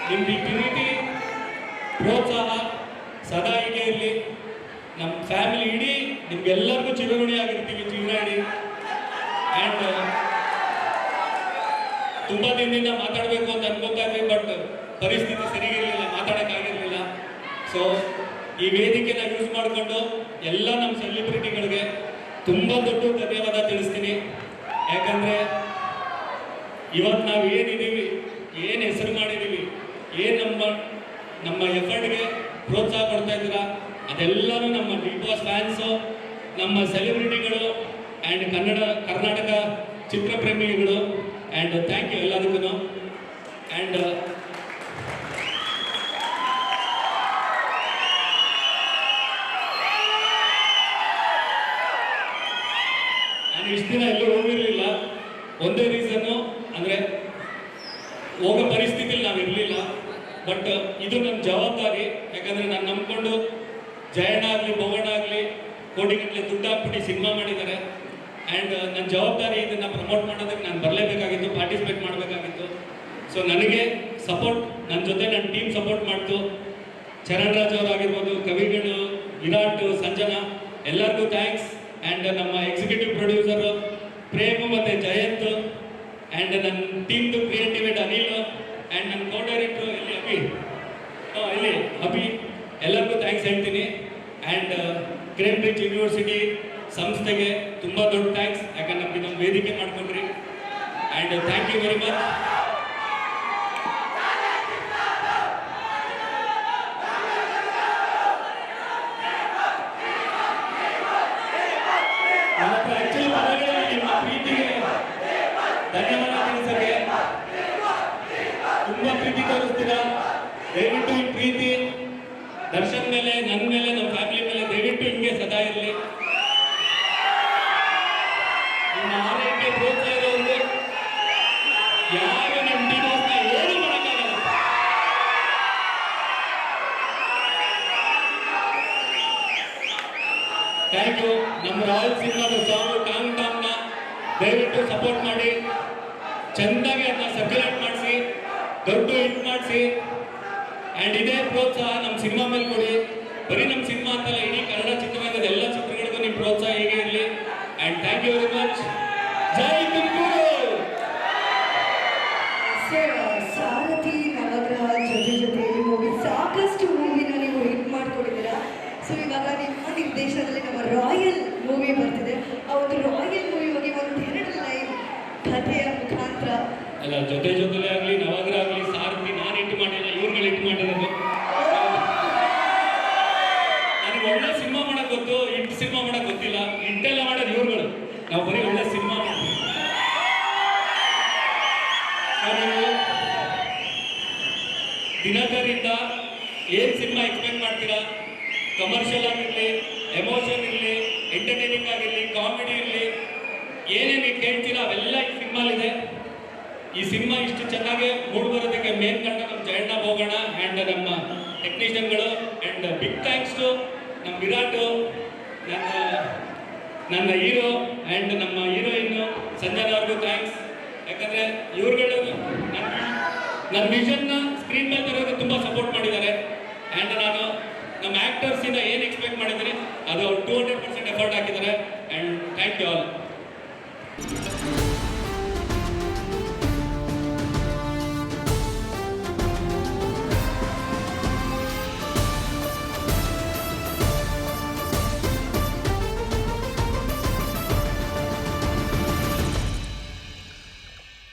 ನಿಮ್ದು ಈ ಪ್ರೀತಿ ಪ್ರೋತ್ಸಾಹ ಸದಾ ಹೀಗೆ ಇರಲಿ. ನಮ್ಮ ಫ್ಯಾಮಿಲಿ ಇಡೀ ನಿಮ್ಗೆಲ್ಲರಿಗೂ ಚಿರಋಣಿಯಾಗಿರ್ತೀವಿ ಜೀವನ ಇಡೀ. ಆ್ಯಂಡ್ ತುಂಬ ದಿನದಿಂದ ಮಾತಾಡಬೇಕು ಅಂತ ಅನ್ಕೋತಾ ಇದ್ವಿ, ಬಟ್ ಪರಿಸ್ಥಿತಿ ಸರಿಗಿರಲಿಲ್ಲ, ಮಾತಾಡೋಕ್ಕಾಗಿರಲಿಲ್ಲ. ಸೊ ಈ ವೇದಿಕೆನ ಯೂಸ್ ಮಾಡಿಕೊಂಡು ಎಲ್ಲ ನಮ್ಮ ಸೆಲೆಬ್ರಿಟಿಗಳಿಗೆ ತುಂಬ ದೊಡ್ಡ ಧನ್ಯವಾದ ತಿಳಿಸ್ತೀನಿ. ಯಾಕಂದರೆ ಇವತ್ತು ನಾವು ಏನಿದ್ದೀವಿ, ಏನು ಹೆಸರು ಮಾಡಿದ್ದೀವಿ, ಏನು ನಮ್ಮ ಎಫರ್ಟ್ಗೆ ಪ್ರೋತ್ಸಾಹ ಕೊಡ್ತಾ ಇದ್ದೀರಾ, ಅದೆಲ್ಲನೂ ನಮ್ಮ ಬಿಗ್ ಬಾಸ್ ಫ್ಯಾನ್ಸು, ನಮ್ಮ ಸೆಲೆಬ್ರಿಟಿಗಳು ಆ್ಯಂಡ್ ಕರ್ನಾಟಕ ಚಿತ್ರಪ್ರೇಮಿಗಳು. ಆ್ಯಂಡ್ ಥ್ಯಾಂಕ್ ಯು ಎಲ್ಲದಕ್ಕೂ. ಆ್ಯಂಡ್ ನಾನು ಇಷ್ಟು ದಿನ ಎಲ್ಲೂ ಹೋಗಿರಲಿಲ್ಲ. ಒಂದೇ ರೀಸನ್ನು ಅಂದರೆ ಹೋಗೋ ಪರಿಸ್ಥಿತಿಲಿ ನಾವು ಇರಲಿಲ್ಲ. ಬಟ್ ಇದು ನನ್ನ ಜವಾಬ್ದಾರಿ. ಯಾಕಂದರೆ ನಾನು ನಂಬ್ಕೊಂಡು ಜಯಣ್ಣ ಆಗಲಿ ಭವಣ್ಣ ಆಗಲಿ ಕೋಟಿಗಟ್ಟಲೆ ದುಡ್ಡು ಹಾಕ್ಬಿಟ್ಟು ಸಿನಿಮಾ ಮಾಡಿದ್ದಾರೆ. ಆ್ಯಂಡ್ ನನ್ನ ಜವಾಬ್ದಾರಿ ಇದನ್ನು ಪ್ರಮೋಟ್ ಮಾಡೋದಕ್ಕೆ ನಾನು ಬರಲೇಬೇಕಾಗಿತ್ತು, ಪಾರ್ಟಿಸಿಪೇಟ್ ಮಾಡಬೇಕಾಗಿತ್ತು. ಸೊ ನನಗೆ ಸಪೋರ್ಟ್, ನನ್ನ ಜೊತೆ ನನ್ನ ಟೀಮ್ ಸಪೋರ್ಟ್ ಮಾಡ್ತು. ಚರಣ್ ರಾಜ್ ಅವರಾಗಿರ್ಬೋದು, ಕವಿಗಳು, ವಿರಾಟ್, ಸಂಜನಾ, ಎಲ್ಲರಿಗೂ ಥ್ಯಾಂಕ್ಸ್. ಆ್ಯಂಡ್ ನಮ್ಮ ಎಕ್ಸಿಕ್ಯೂಟಿವ್ ಪ್ರೊಡ್ಯೂಸರು ಪ್ರೇಮ್ ಮತ್ತು ಜಯಂತ್, ಆ್ಯಂಡ್ ನನ್ನ ಟೀಮ್ದು ಕ್ರಿಯೇಟಿವ್ ಹೆಡ್ ಅನಿಲ್, ಆ್ಯಂಡ್ ನನ್ನ ಕೋ ಡೈರೆಕ್ಟ್ರು ಇಲ್ಲಿ ಅಭಿ, ಎಲ್ಲರಿಗೂ ಥ್ಯಾಂಕ್ಸ್ ಹೇಳ್ತೀನಿ. ಆ್ಯಂಡ್ ಕೇಂಬ್ರಿಡ್ಜ್ ಯೂನಿವರ್ಸಿಟಿ ಸಂಸ್ಥೆಗೆ ತುಂಬ ದೊಡ್ಡ ಥ್ಯಾಂಕ್ಸ್. ಯಾಕಂದ್ರೆ ನಮ್ಗೆ ಇದೊಂದು ವೇದಿಕೆ ಮಾಡ್ಕೊಂಡ್ರಿ. And thank you very much. Actually ಪದಗಳಲ್ಲಿ ನಿಮ್ಮ ಪ್ರೀತಿಗೆ ಧನ್ಯವಾದ ತಿಳಿಸಕ್ಕೆ ತುಂಬ ಪ್ರೀತಿ ತೋರಿಸ್ತೀರಾ. ದಯವಿಟ್ಟು ಈ ಪ್ರೀತಿ ದರ್ಶನ್ ಮೇಲೆ, ನನ್ನ ಮೇಲೆ, ನಮ್ಮ ಫ್ಯಾಮಿಲಿ ಮೇಲೆ ದಯವಿಟ್ಟು ಹಿಂಗೆ ಸದಾ ಇರಲಿ. ನಿಮ್ಮ ಆರೈಕೆ ಪ್ರೋತ್ಸಾಹ ಇರೋದು ಯಾರು ನಿಮ್ಮ ಟೀಮರ್ಸ್ನ ಏನು ಮಾಡೋಕ್ಕಾಗಲ್ಲ. Thank you. ನಮ್ಮ ರಾಯಲ್ ಸಿನಿಮಾದ ಸಾಂಗ್ ಟಾಂಗ್ ಟಾಂಗ್ನ ದಯವಿಟ್ಟು ಸಪೋರ್ಟ್ ಮಾಡಿ, ಚೆಂದಾಗಿ ಅದನ್ನ ಸರ್ಕ್ಯುಲೇಟ್ ಮಾಡಿಸಿ, ದೊಡ್ಡ ಹಿಟ್ ಮಾಡಿಸಿ. ಆ್ಯಂಡ್ ಇದೇ ಪ್ರೋತ್ಸಾಹ ನಮ್ಮ ಸಿನಿಮಾ ಮೇಲೆ ಕೊಡಿ. ಬರೀ ನಮ್ಮ ಸಿನಿಮಾ ಅಂತಲ್ಲ, ಇಡೀ ಕನ್ನಡ ಚಿತ್ರರಂಗದ ಎಲ್ಲ ಚಿತ್ರಗಳಿಗೂ ನಿಮ್ಮ ಪ್ರೋತ್ಸಾಹ ಹೇಗೆ ಇರಲಿ. And thank you very much. ಜೈ ತುಮಕೂರು. ಸಾರಥಿ, ನವಗ್ರಹ ಜೊತೆ ಮೂವಿ ಸಾಕಷ್ಟು ಮೂವಿನ ನೀವು ಹಿಟ್ ಮಾಡ್ಕೊಂಡಿದ್ದೀರಾ. ಸೊ ಇವಾಗ ನಿಮ್ಮ ನಿರ್ದೇಶನದಲ್ಲಿ ನಮ್ಮ ರಾಯಲ್ ಮೂವಿ ಬರ್ತಿದೆ. ಆ ಒಂದು ರಾಯಲ್ ಮೂವಿ ಬಗ್ಗೆ ಒಂದು 2 ಲೈನ್ ಕಥೆಯ ಮುಖಾಂತರ. ಅಲ್ಲ, ಜೊತೆಲೇ ಆಗಲಿ, ನವಗ್ರಹ ಆಗಲಿ, ಸಾರಥಿ ನಾನು ಹಿಟ್ ಮಾಡಿಲ್ಲ, ಇವ್ರುಗಳು ಹಿಟ್ ಮಾಡಿರೋದು. ನನಗೆ ಒಳ್ಳೆ ಸಿನಿಮಾ ಮಾಡೋಕೆ ಗೊತ್ತು, ಹಿಟ್ ಸಿನಿಮಾ ಮಾಡೋಕೆ ಗೊತ್ತಿಲ್ಲ. ಹಿಟ್ಟೆಲ್ಲ ಮಾಡೋದು ಇವ್ರುಗಳು, ನಾವು ಬರೀ ಒಳ್ಳೆ ಸಿನಿಮಾ ಮಾಡ್ತೀವಿ. ನೀವು ದಿನಕರಿಂದ ಏನು ಸಿನಿಮಾ ಎಕ್ಸ್ಪೆಕ್ಟ್ ಮಾಡ್ತೀರಾ? ಕಮರ್ಷಿಯಲ್ ಆಗಿರಲಿ, ಎಮೋಷನ್ ಇರಲಿ, ಎಂಟರ್ಟೈನಿಂಗ್ ಆಗಿರಲಿ, ಕಾಮಿಡಿ ಇರಲಿ, ಏನೇನು ಕೇಳ್ತೀರಾ ಅವೆಲ್ಲ ಈ ಸಿನಿಮಾಲಿದೆ. ಈ ಸಿನಿಮಾ ಇಷ್ಟು ಚೆನ್ನಾಗಿ ಮೂಡಿ ಬರೋದಕ್ಕೆ ಮೇನ್ ಕಾರಣ ನಮ್ಮ ಜಯಣ್ಣ ಭೋಗಣ್ಣ ಆ್ಯಂಡ್ ನಮ್ಮ ಟೆಕ್ನಿಷಿಯನ್ಗಳು. ಆ್ಯಂಡ್ ಬಿಗ್ ಥ್ಯಾಂಕ್ಸ್ ಟು ನಮ್ಮ ವಿರಾಟು, ನನ್ನ ಹೀರೋ ಆ್ಯಂಡ್ ನಮ್ಮ ಹೀರೋಯಿನ್ನು ಸಂಜನಾ ಅವ್ರಿಗೂ ಥ್ಯಾಂಕ್ಸ್. ಯಾಕಂದರೆ ಇವ್ರುಗಳು ನನ್ನ ವಿಷನ್ನ ಸ್ಕ್ರೀನ್ ಮೇಲೆ ತರೋದು ತುಂಬ ಸಪೋರ್ಟ್ ಮಾಡಿದ್ದಾರೆ. ಆ್ಯಂಡ್ ನಾನು ನಮ್ಮ ಆ್ಯಕ್ಟರ್ಸಿಂದ ಏನು ಎಕ್ಸ್ಪೆಕ್ಟ್ ಮಾಡಿದ್ದೀನಿ ಅದು 200% ಎಫರ್ಟ್ ಹಾಕಿದ್ದಾರೆ. And thank you all.